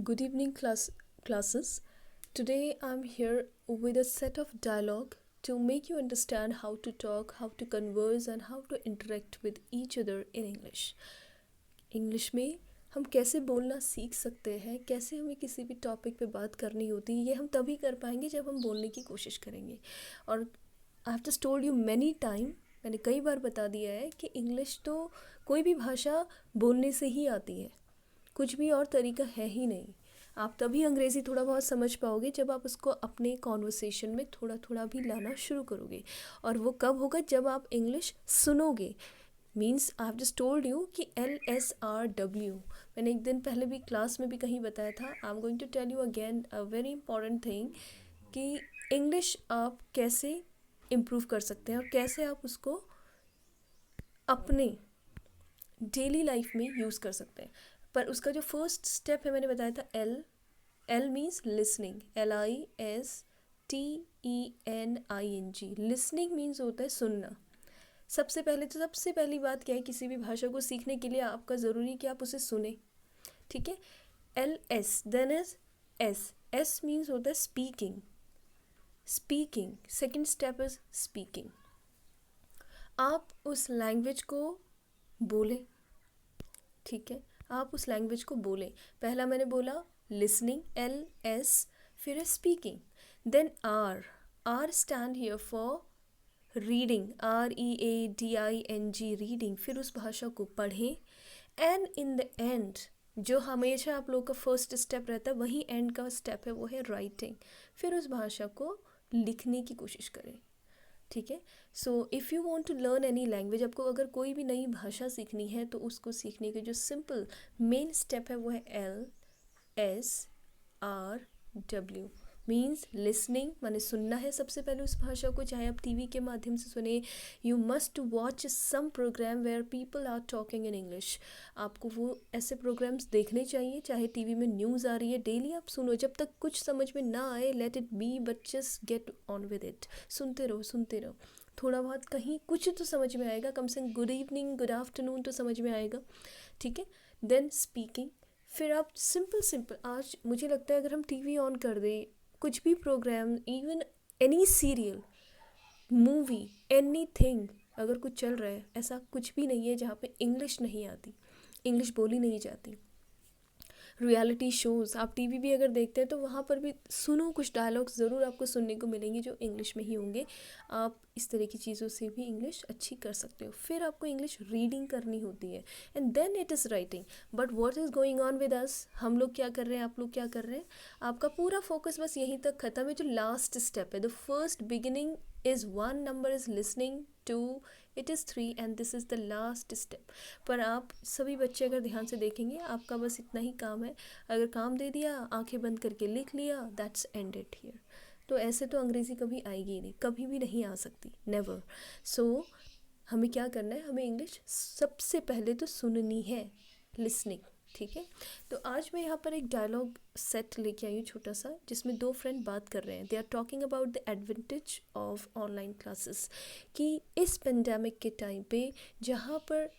Good evening, classes. Today I'm here with a set of dialogue to make you understand how to talk, how to converse, and how to interact with each other in English. English में हम कैसे बोलना सीख सकते हैं, कैसे हमें किसी भी टॉपिक पे बात करनी होती है, ये हम तभी कर पाएंगे जब हम बोलने की कोशिश करेंगे. और I have just told you many time, मैंने कई बार बता दिया है कि इंग्लिश तो कोई भी भाषा बोलने से ही आती है, कुछ भी और तरीका है ही नहीं. आप तभी अंग्रेज़ी थोड़ा बहुत समझ पाओगे जब आप उसको अपने कॉन्वर्सेशन में थोड़ा थोड़ा भी लाना शुरू करोगे. और वो कब होगा? जब आप इंग्लिश सुनोगे. Means I have just told you कि LSRW, मैंने एक दिन पहले भी क्लास में भी कहीं बताया था. I am going to tell you again a very important thing कि इंग्लिश आप कैसे इम्प्रूव कर सकते हैं और कैसे आप उसको अपने डेली लाइफ में यूज़ कर सकते हैं. पर उसका जो फर्स्ट स्टेप है मैंने बताया था L means listening, LISTENING. Listening means होता है सुनना. सबसे पहली बात क्या है, किसी भी भाषा को सीखने के लिए आपका ज़रूरी है कि आप उसे सुने. ठीक है. LS then is S means होता है speaking. Second step is speaking. आप उस लैंग्वेज को बोलें. ठीक है, आप उस लैंग्वेज को बोलें. पहला मैंने बोला लिसनिंग, LS, फिर speaking. Then R stand here for reading, READING, reading. फिर उस भाषा को पढ़ें. एंड इन द एंड, जो हमेशा आप लोग का फर्स्ट स्टेप रहता है वही एंड का स्टेप है, वो है राइटिंग. फिर उस भाषा को लिखने की कोशिश करें. ठीक है. So if you want to learn any language, आपको अगर कोई भी नई भाषा सीखनी है तो उसको सीखने के जो सिंपल मेन स्टेप है वो है LSRW. मीन्स लिसनिंग, माने सुनना है सबसे पहले उस भाषा को, चाहे आप टीवी के माध्यम से सुने. You must watch some program where people are talking in English. आपको वो ऐसे प्रोग्राम्स देखने चाहिए, चाहे टीवी में न्यूज़ आ रही है, डेली आप सुनो. जब तक कुछ समझ में ना आए, let it be, but just get on with it. सुनते रहो. थोड़ा बहुत कहीं कुछ तो समझ में आएगा, कम से कम गुड इवनिंग, गुड आफ्टरनून तो समझ में आएगा. ठीक है. Then speaking. फिर आप सिंपल आज मुझे लगता है अगर हम टीवी ऑन कर दें, कुछ भी program, even any serial, movie, anything, अगर कुछ चल रहा है, ऐसा कुछ भी नहीं है जहाँ पे इंग्लिश नहीं आती, इंग्लिश बोली नहीं जाती. रियलिटी शोज़ आप टीवी भी अगर देखते हैं तो वहाँ पर भी सुनो, कुछ डायलॉग्स ज़रूर आपको सुनने को मिलेंगे जो इंग्लिश में ही होंगे. आप इस तरह की चीज़ों से भी इंग्लिश अच्छी कर सकते हो. फिर आपको इंग्लिश रीडिंग करनी होती है and then it is writing. But what is going on with us, हम लोग क्या कर रहे हैं, आप लोग क्या कर रहे हैं, आपका पूरा फोकस बस यहीं तक ख़त्म है. जो लास्ट स्टेप है, the first beginning is 1, number is listening, 2 it is 3 and this is the last step. पर आप सभी बच्चे अगर ध्यान से देखेंगे, आपका बस इतना ही काम है. अगर काम दे दिया, आंखें बंद करके लिख लिया, दैट्स एंडेड हियर. तो ऐसे तो अंग्रेज़ी कभी आएगी ही नहीं, कभी भी नहीं आ सकती, नेवर. सो हमें क्या करना है, हमें इंग्लिश सबसे पहले तो सुननी है, लिसनिंग. ठीक है. तो आज मैं यहाँ पर एक डायलॉग सेट लेके आई हूँ छोटा सा, जिसमें दो फ्रेंड बात कर रहे हैं. They are talking about the advantage of online classes. कि इस पेंडेमिक के टाइम पे जहाँ पर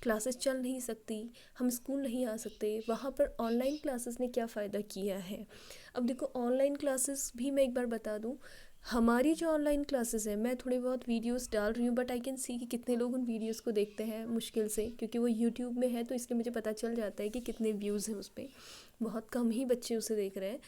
क्लासेस चल नहीं सकती, हम स्कूल नहीं आ सकते, वहाँ पर ऑनलाइन क्लासेस ने क्या फ़ायदा किया है. अब देखो, ऑनलाइन क्लासेस भी मैं एक बार बता दूँ, हमारी जो ऑनलाइन क्लासेस है, मैं थोड़ी बहुत वीडियोस डाल रही हूँ, बट आई कैन सी कि कितने लोग उन वीडियोस को देखते हैं मुश्किल से, क्योंकि वो यूट्यूब में है तो इसलिए मुझे पता चल जाता है कि कितने व्यूज़ हैं उस पर. बहुत कम ही बच्चे उसे देख रहे हैं.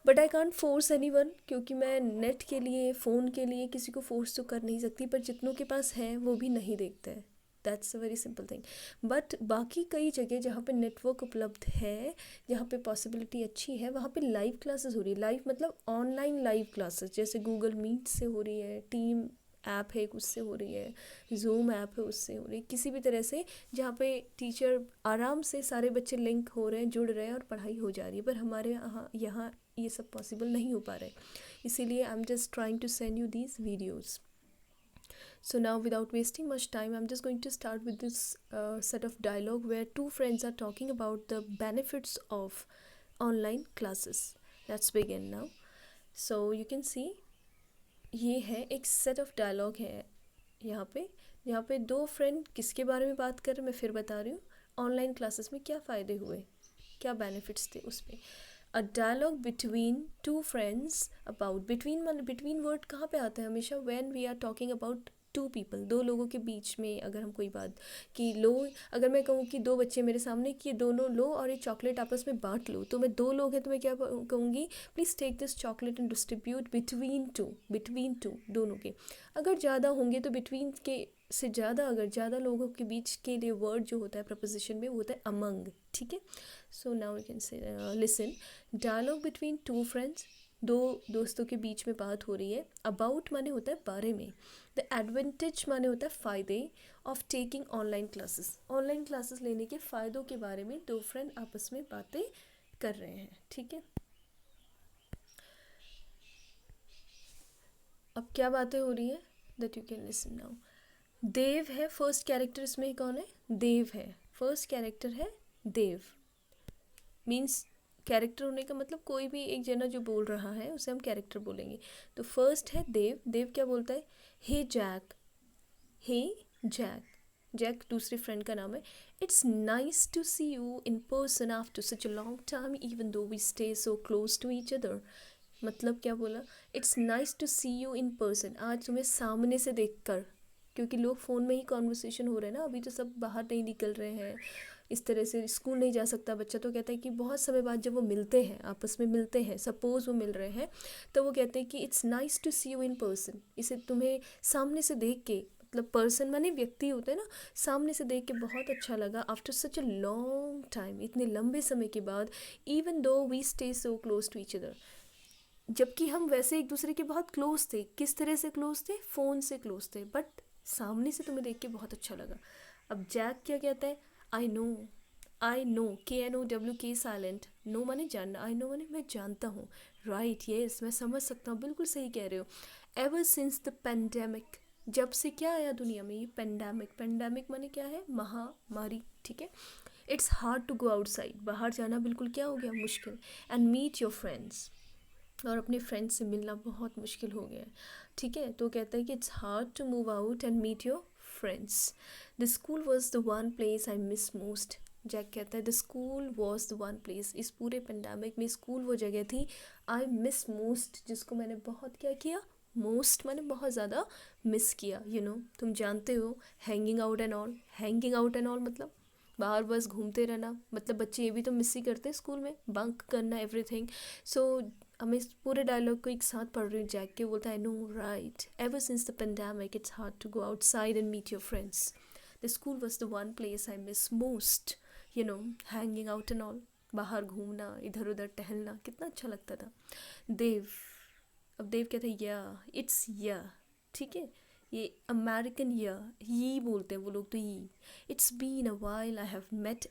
But I can't force any one, क्योंकि मैं नेट के लिए, फ़ोन के लिए किसी को फोर्स तो कर नहीं सकती. पर जितनों के पास है वो भी नहीं देखते हैं. That's a very simple thing. But बाकी कई जगह जहाँ पे नेटवर्क उपलब्ध है, जहाँ पे पॉसिबिलिटी अच्छी है, वहाँ पे लाइव क्लासेस हो रही है. लाइव मतलब ऑनलाइन लाइव क्लासेस, जैसे गूगल मीट से हो रही है, टीम ऐप है एक उससे हो रही है, जूम ऐप है उससे हो रही है, किसी भी तरह से जहाँ पे टीचर आराम से सारे बच्चे लिंक हो रहे हैं, जुड़ रहे हैं और पढ़ाई हो जा रही है. पर हमारे यहाँ ये सब पॉसिबल नहीं हो पा रहा है. इसीलिए I am just trying to send you these videos. So now, without wasting much time, I'm just going to start with this set of dialogue where two friends are talking about the benefits of online classes. Let's begin now. So you can see, ये है एक set of dialogue है यहाँ पे दो friend किसके बारे में बात कर रहे हैं, मैं फिर बता रही हूँ. ऑनलाइन क्लासेस में क्या फ़ायदे हुए. क्या बेनिफिट्स थे उसमें. A dialogue between two friends about, between word कहाँ पे आता है हमेशा, when we are talking about two people, दो लोगों के बीच में अगर हम कोई बात कि लो, अगर मैं कहूँ कि दो बच्चे मेरे सामने कि ये दोनों लो और ये चॉकलेट आपस में बांट लो, तो मैं दो लोग हैं तो मैं क्या कहूँगी, please take this chocolate and distribute between two दोनों के. अगर ज़्यादा होंगे तो बिटवीन के से ज़्यादा, अगर ज़्यादा लोगों के बीच के लिए वर्ड जो होता है प्रपोजिशन में वो होता है अमंग. ठीक है. So now we can say listen. Dialogue between two friends, दो दोस्तों के बीच में बात हो रही है. अबाउट माने होता है बारे में. द एडवांटेज माने होता है फ़ायदे of taking online classes, online classes लेने के फ़ायदों के बारे में दो फ्रेंड आपस में बातें कर रहे हैं. ठीक है. अब क्या बातें हो रही है that you can listen now. Dev है फर्स्ट कैरेक्टर, इसमें कौन है, देव है. फर्स्ट कैरेक्टर है देव. मीन्स कैरेक्टर होने का मतलब कोई भी एक जना जो बोल रहा है उसे हम कैरेक्टर बोलेंगे. तो फर्स्ट है देव. देव क्या बोलता है, hey Jack, hey Jack. Jack दूसरे फ्रेंड का नाम है. It's nice to see you in person after such a long time even though we stay so close to each other. मतलब क्या बोला, it's nice to see you in person, आज तुम्हें सामने से देख कर, क्योंकि लोग फ़ोन में ही कॉन्वर्सेशन हो रहे हैं ना, अभी तो सब बाहर नहीं निकल रहे हैं, इस तरह से स्कूल नहीं जा सकता बच्चा, तो कहता है कि बहुत समय बाद जब वो मिलते हैं, आपस में मिलते हैं, सपोज़ वो मिल रहे हैं, तो वो कहते हैं कि it's nice to see you in person, इसे तुम्हें सामने से देख के, मतलब पर्सन माने व्यक्ति होते हैं ना, सामने से देख के बहुत अच्छा लगा. After such a long time, इतने लंबे समय के बाद, even though we stay so close to each other, जबकि हम वैसे एक दूसरे के बहुत क्लोज थे. किस तरह से क्लोज थे, फ़ोन से क्लोज थे, बट सामने से तुम्हें देख के बहुत अच्छा लगा. अब जैक क्या कहता है, आई नो, KNOW, के साइलेंट, नो माने जानना, आई नो माने मैं जानता हूँ, राइट येस मैं समझ सकता हूँ, बिल्कुल सही कह रहे हो. एवर सिंस द पेंडेमिक, जब से क्या आया दुनिया में, ये पेंडेमिक माने क्या है, महामारी. ठीक है. It's hard to go outside, बाहर जाना बिल्कुल क्या हो गया, मुश्किल. एंड मीट योर फ्रेंड्स, और अपने फ्रेंड्स से मिलना बहुत मुश्किल हो गया है. ठीक है. तो कहता है कि it's hard to move out and meet your friends. The school was the one place I miss most. Jack कहता है the school was the one place, इस पूरे पेंडेमिक में स्कूल वो जगह थी, आई मिस मोस्ट, जिसको मैंने बहुत क्या किया, मोस्ट मैंने बहुत ज़्यादा मिस किया. तुम जानते हो, हैंगिंग आउट एंड ऑल मतलब बाहर बस घूमते रहना, मतलब बच्चे ये भी तो मिस ही करते हैं स्कूल में, बंक करना, एवरीथिंग. सो हमें इस पूरे डायलॉग को एक साथ पढ़ रही हूँ. जैक के बोलता है, no right, ever since the pandemic it's hard to go outside and meet your friends. The school was the one place I miss most. Hanging out and all, बाहर घूमना, इधर उधर टहलना, कितना अच्छा लगता था. देव, अब देव कहते हैं या, इट्स या. ठीक है. ये अमेरिकन ये बोलते हैं वो लोग, तो ये. It's been a while I have met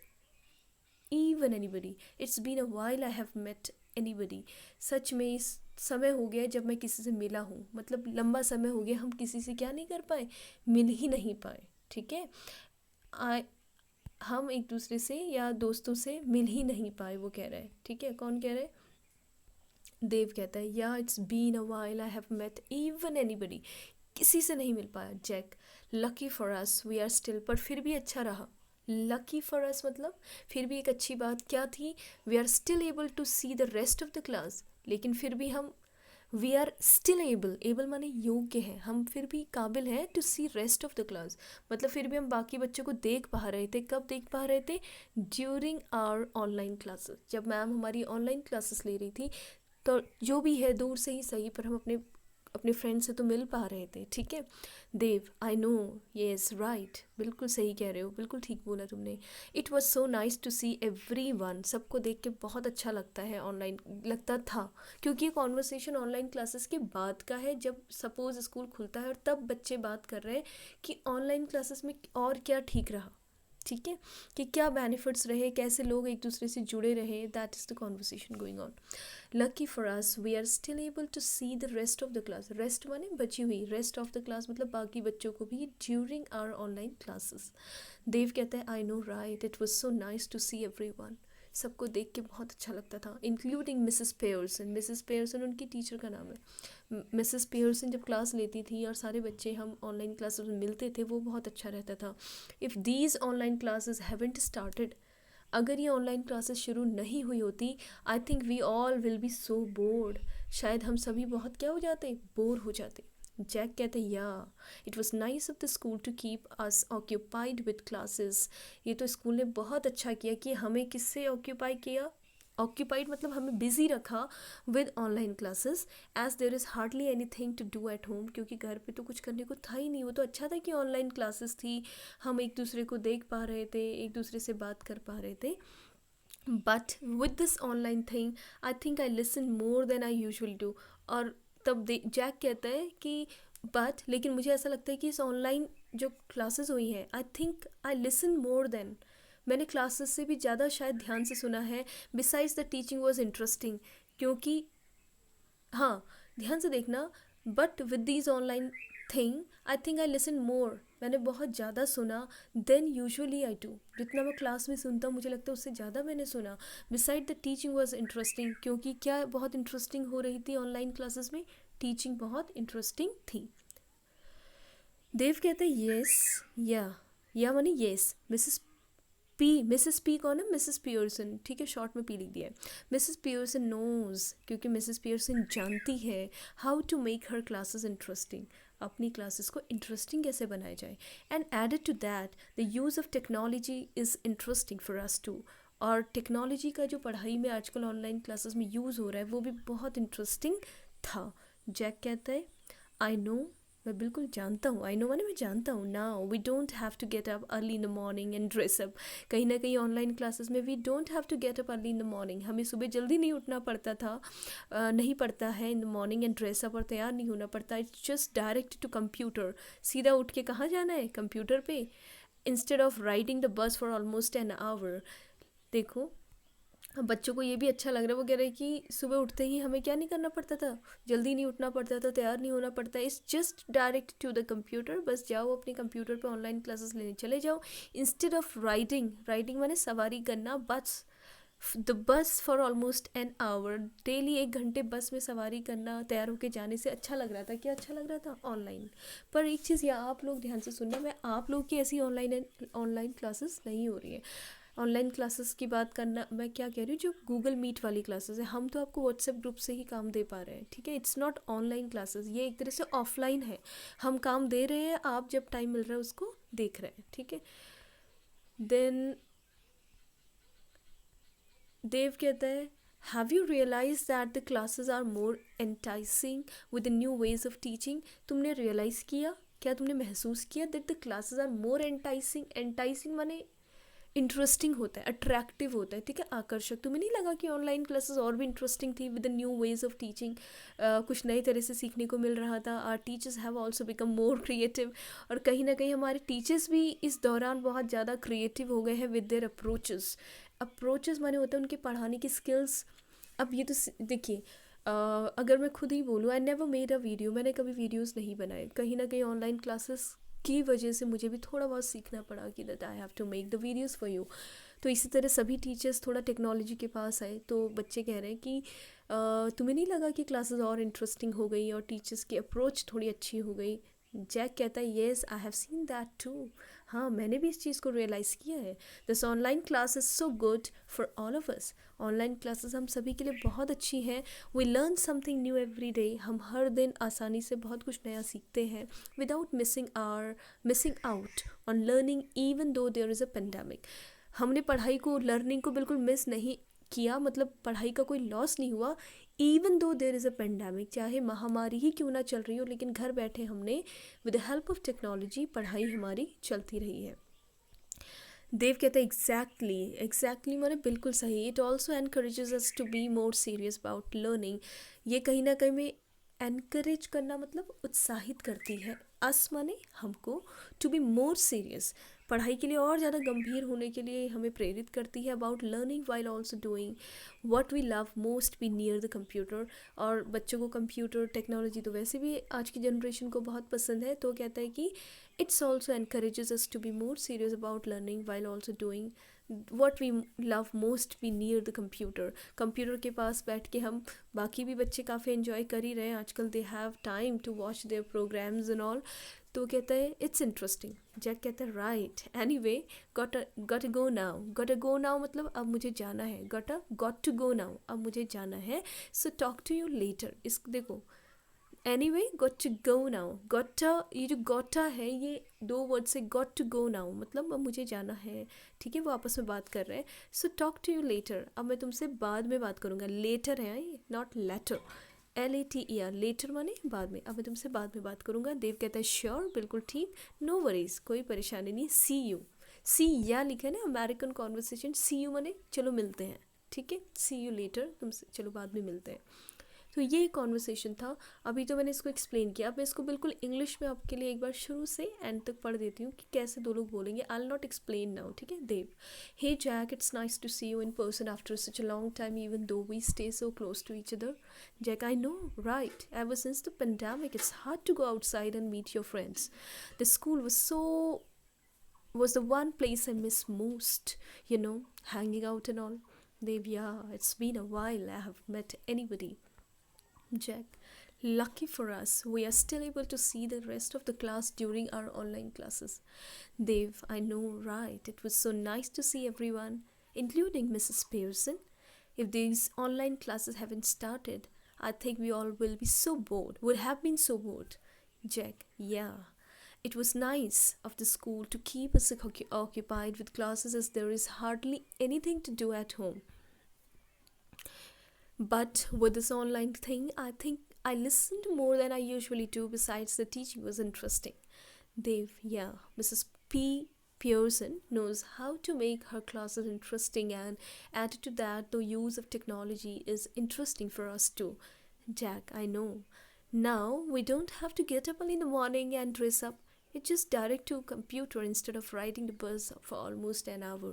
even anybody, it's been a while I have met anybody. सच में इस समय हो गया जब मैं किसी से मिला हूँ, मतलब लंबा समय हो गया हम किसी से क्या नहीं कर पाए, मिल ही नहीं पाए. ठीक है. हम एक दूसरे से या दोस्तों से मिल ही नहीं पाए, वो कह रहा है. ठीक है. कौन कह रहा है, देव कहता है या it's been a while I have met even anybody, किसी से नहीं मिल पाया. Jack, lucky for us we are still, पर फिर भी अच्छा रहा. लकी फॉर अस मतलब फिर भी एक अच्छी बात क्या थी, we are still able to see the rest of the class, लेकिन फिर भी हम, वी आर स्टिल एबल माने योग्य हैं, हम फिर भी काबिल हैं to see rest of the class, मतलब फिर भी हम बाकी बच्चों को देख पा रहे थे. कब देख पा रहे थे, ड्यूरिंग आवर ऑनलाइन क्लासेस, जब मैम हमारी ऑनलाइन क्लासेस ले रही थी, तो जो भी है दूर से ही सही, पर हम अपने फ्रेंड से तो मिल पा रहे थे. ठीक है. Dev, I know, yes right, बिल्कुल सही कह रहे हो, बिल्कुल ठीक बोला तुमने. It was so nice to see everyone, सबको देख के बहुत अच्छा लगता है, ऑनलाइन लगता था, क्योंकि ये कॉन्वर्सेशन ऑनलाइन क्लासेस के बाद का है, जब सपोज स्कूल खुलता है और तब बच्चे बात कर रहे हैं कि ऑनलाइन क्लासेस में और क्या ठीक रहा. ठीक है. कि क्या बेनिफिट्स रहे, कैसे लोग एक दूसरे से जुड़े रहे, that is the conversation going on. Lucky for us we are still able to see the rest of the class, rest माने बची हुई, रेस्ट ऑफ द क्लास मतलब बाकी बच्चों को भी, during our online classes. Dev कहता है I know right, it was so nice to see everyone, सबको देख के बहुत अच्छा लगता था, including Mrs Pearson. Mrs Pearson उनकी टीचर का नाम है. मिसेस पेयर्सन जब क्लास लेती थी और सारे बच्चे हम ऑनलाइन क्लासेस में मिलते थे, वो बहुत अच्छा रहता था. If these online classes haven't started, अगर ये ऑनलाइन क्लासेस शुरू नहीं हुई होती, I think we all will be so bored. शायद हम सभी बहुत क्या हो जाते, बोर हो जाते। जैक कहते या it was nice of the school to keep us occupied with classes. ये तो स्कूल ने बहुत अच्छा किया कि हमें किससे ऑक्यूपाई किया, ऑक्यूपाइड मतलब हमें बिजी रखा with online classes, as there is hardly any thing to do at home, क्योंकि घर पे तो कुछ करने को था ही नहीं। वो तो अच्छा था कि ऑनलाइन क्लासेस थी, हम एक दूसरे को देख पा रहे थे, एक दूसरे से बात कर पा रहे थे। But with this online thing I think I listen more than I usually do. और तब जैक कहता है कि बट लेकिन मुझे ऐसा लगता है कि इस ऑनलाइन जो क्लासेस हुई हैं, आई think I listen more then, मैंने क्लासेस से भी ज़्यादा शायद ध्यान से सुना है। Besides the teaching was interesting, क्योंकि हाँ, ध्यान से देखना, but with these online thing I think I listen मोर, मैंने बहुत ज़्यादा सुना देन यूजुअली आई डू, जितना मैं क्लास में सुनता हूँ मुझे लगता है उससे ज़्यादा मैंने सुना। Beside the teaching was interesting, क्योंकि क्या बहुत इंटरेस्टिंग हो रही थी ऑनलाइन क्लासेस में, टीचिंग बहुत इंटरेस्टिंग थी। देव कहते हैं येस, या मानी येस। मिसेस पी कौन है, मिसेस पियर्सन, ठीक है, शॉर्ट में पी लिख दिया है। मिसेस पियर्सन नोज, क्योंकि मिसेस पियर्सन जानती है how to make her classes interesting, अपनी क्लासेस को इंटरेस्टिंग कैसे बनाया जाए। And added to that the use of technology is interesting for us too, और टेक्नोलॉजी का जो पढ़ाई में आजकल ऑनलाइन क्लासेस में यूज़ हो रहा है वो भी बहुत इंटरेस्टिंग था। जैक कहता है आई नो, मैं बिल्कुल जानता हूँ, आई नो माने मैं जानता हूँ। Now we don't have to get up early in the morning and dress up, कहीं ना कहीं ऑनलाइन क्लासेस में we don't have to get up early in the morning, हमें सुबह जल्दी नहीं उठना पड़ता था, नहीं पड़ता है in the morning and dress up, और तैयार नहीं होना पड़ता। It's just direct to computer, सीधा उठ के कहाँ जाना है, कंप्यूटर पे, instead of riding the bus for almost an hour. देखो अब बच्चों को ये भी अच्छा लग रहा है, वो कह रहे हैं कि सुबह उठते ही हमें क्या नहीं करना पड़ता था, जल्दी नहीं उठना पड़ता था, तैयार नहीं होना पड़ता, it's just direct to the computer, बस जाओ अपने कंप्यूटर पे ऑनलाइन क्लासेस लेने चले जाओ। इंस्टेड ऑफ राइडिंग माने सवारी करना, the bus for almost an our, daily 1 घंटे बस में सवारी करना, तैयार होके जाने से अच्छा लग रहा था। क्या अच्छा लग रहा था, ऑनलाइन। पर एक चीज़ या आप लोग ध्यान से सुनना, मैं आप लोग की ऐसी ऑनलाइन क्लासेस नहीं हो रही है। ऑनलाइन क्लासेस की बात करना, मैं क्या कह रही हूँ, जो गूगल मीट वाली क्लासेस है, हम तो आपको व्हाट्सएप ग्रुप से ही काम दे पा रहे हैं, ठीक है, इट्स नॉट ऑनलाइन क्लासेस, ये एक तरह से ऑफलाइन है, हम काम दे रहे हैं, आप जब टाइम मिल रहा है उसको देख रहे हैं, ठीक है। देन देव कहता है have you realise that the classes are more enticing with the new ways of teaching, तुमने रियलाइज़ किया, क्या तुमने महसूस किया that the classes are more enticing माने इंटरेस्टिंग होता है, अट्रैक्टिव होता है, ठीक है, आकर्षक। तुम्हें नहीं लगा कि ऑनलाइन क्लासेस और भी इंटरेस्टिंग थी with the new ways of teaching, कुछ नए तरह से सीखने को मिल रहा था। Our teachers have also become more creative, और कहीं ना कहीं हमारे टीचर्स भी इस दौरान बहुत ज़्यादा क्रिएटिव हो गए हैं विद देयर अप्रोचेस माने होता है उनके पढ़ाने की स्किल्स। अब ये तो देखिए, अगर मैं खुद ही बोलूँ, I never made a video, मैंने कभी वीडियोस नहीं बनाए, कहीं ना कहीं ऑनलाइन क्लासेस की वजह से मुझे भी थोड़ा बहुत सीखना पड़ा कि that I have to make the videos for you. तो इसी तरह सभी टीचर्स थोड़ा टेक्नोलॉजी के पास आए, तो बच्चे कह रहे हैं कि तुम्हें नहीं लगा कि क्लासेस और इंटरेस्टिंग हो गई और टीचर्स की अप्रोच थोड़ी अच्छी हो गई। जैक कहता है yes I have seen that too, हाँ मैंने भी इस चीज़ को रियलाइज़ किया है। This online class is so good for all of us, online classes हम सभी के लिए बहुत अच्छी हैं। We learn something new every day, हम हर दिन आसानी से बहुत कुछ नया सीखते हैं without missing out on learning even though there is a pandemic. हमने पढ़ाई को, लर्निंग को बिल्कुल मिस नहीं किया, मतलब पढ़ाई का कोई लॉस नहीं हुआ, even though there is a pandemic, चाहे महामारी ही क्यों ना चल रही हो, लेकिन घर बैठे हमने with the help of technology पढ़ाई हमारी चलती रही है। देव कहते हैं एग्जैक्टली माने बिल्कुल सही। It also encourages us to be more serious about learning, ये कहीं ना कहीं में एनकरेज करना मतलब उत्साहित करती है, अस माने हमको, टू बी मोर सीरियस, पढ़ाई के लिए और ज़्यादा गंभीर होने के लिए हमें प्रेरित करती है। About learning while also doing what we love most be near the computer, और बच्चों को कंप्यूटर टेक्नोलॉजी तो वैसे भी आज की जनरेशन को बहुत पसंद है, तो कहता है कि it's also encourages us to be more serious about learning while also doing what we love most be near the computer के पास बैठ के हम, बाकी भी बच्चे काफ़ी इन्जॉय कर ही रहे हैं आजकल, they have time to watch their programmes and all, तो कहता है इट्स इंटरेस्टिंग। जैक कहता है right, anyway got go now मतलब अब मुझे जाना है, गॉट टू गो नाउ अब मुझे जाना है, so talk to you later. इस देखो anyway got to go now, gotta, ये जो गॉटा है ये दो वर्ड से गॉट टू गो नाउ मतलब अब मुझे जाना है, ठीक है, वो आपस में बात कर रहे हैं। So talk to you later, अब मैं तुमसे बाद में बात करूँगा। लेटर है ये, नॉट लेटर, LATER, लेटर माने बाद में, अब मैं तुमसे बाद में बात करूँगा। देव कहता है श्योर, बिल्कुल ठीक, नो वरीज, कोई परेशानी नहीं। सी यू, सी या लिखा है ना अमेरिकन कॉन्वर्सेशन, सी यू माने चलो मिलते हैं, ठीक है, सी यू लेटर, तुमसे चलो बाद में मिलते हैं। तो ये कॉन्वर्सेशन था। अभी तो मैंने इसको एक्सप्लेन किया, अब मैं इसको बिल्कुल इंग्लिश में आपके लिए एक बार शुरू से एंड तक पढ़ देती हूँ कि कैसे दो लोग बोलेंगे। I will not explain now, ठीक है। Dev, hey Jack, it's nice to see you in person after such a long time even though we stay so close to each other. Jack, I know, right? Ever since the pandemic, it's hard to go outside and meet your friends. The school was the one place I miss most, hanging out and all. Dev, yeah, it's been a while I have met anybody. Jack, lucky for us, we are still able to see the rest of the class during our online classes. Dev, I know, right? It was so nice to see everyone, including Mrs. Pearson. If these online classes haven't started, I think we all will be so bored, would have been so bored. Jack, yeah. It was nice of the school to keep us occupied with classes as there is hardly anything to do at home. But with this online thing, I think I listened more than I usually do, besides the teaching was interesting. Dave, yeah, Mrs. P. Pearson knows how to make her classes interesting, and added to that, the use of technology is interesting for us too. Jack, I know. Now we don't have to get up early in the morning and dress up. It's just direct to a computer instead of riding the bus for almost an hour.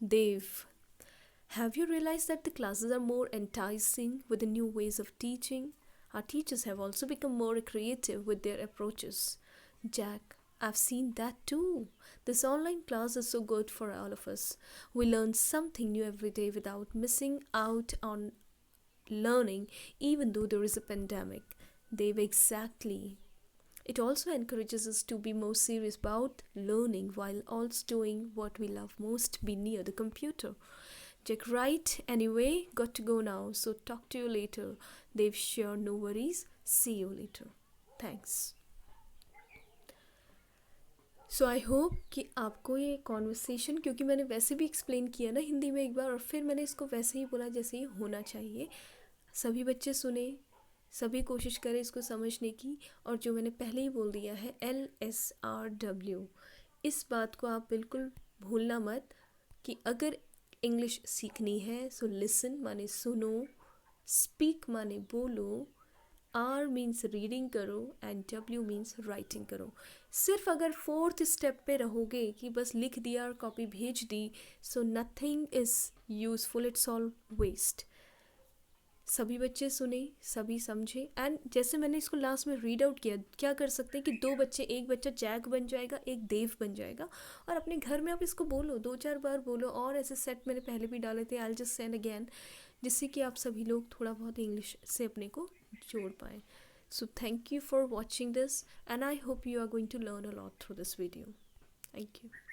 Dave, have you realized that the classes are more enticing with the new ways of teaching? Our teachers have also become more creative with their approaches. Jack, I've seen that too. This online class is so good for all of us. We learn something new every day without missing out on learning, even though there is a pandemic. Dave, exactly. It also encourages us to be more serious about learning while also doing what we love most, be near the computer. Jack, right, anyway, got to go now, so talk to you later. Dave, sure, no worries, see you later. Thanks. So I hope कि आपको ये conversation, क्योंकि मैंने वैसे भी explain किया ना हिंदी में एक बार, और फिर मैंने इसको वैसे ही बोला जैसे ही होना चाहिए। सभी बच्चे सुने, सभी कोशिश करें इसको समझने की। और जो मैंने पहले ही बोल दिया है LSRW, इस बात को आप बिल्कुल भूलना मत कि अगर इंग्लिश सीखनी है सो लिसन माने सुनो, स्पीक माने बोलो, R मीन्स रीडिंग करो एंड W मीन्स राइटिंग करो। सिर्फ अगर फोर्थ स्टेप पे रहोगे कि बस लिख दिया और कॉपी भेज दी, so nothing is useful, it's all waste. सभी बच्चे सुने, सभी समझे, एंड जैसे मैंने इसको लास्ट में रीड आउट किया, क्या कर सकते हैं कि दो बच्चे, एक बच्चा जैक बन जाएगा, एक देव बन जाएगा, और अपने घर में आप इसको बोलो, 2-4 बार बोलो। और ऐसे सेट मैंने पहले भी डाले थे, I will just send again, जिससे कि आप सभी लोग थोड़ा बहुत इंग्लिश से अपने को जोड़ पाएँ। So thank you for watching this, and I hope you are going to learn a lot through this video. Thank you.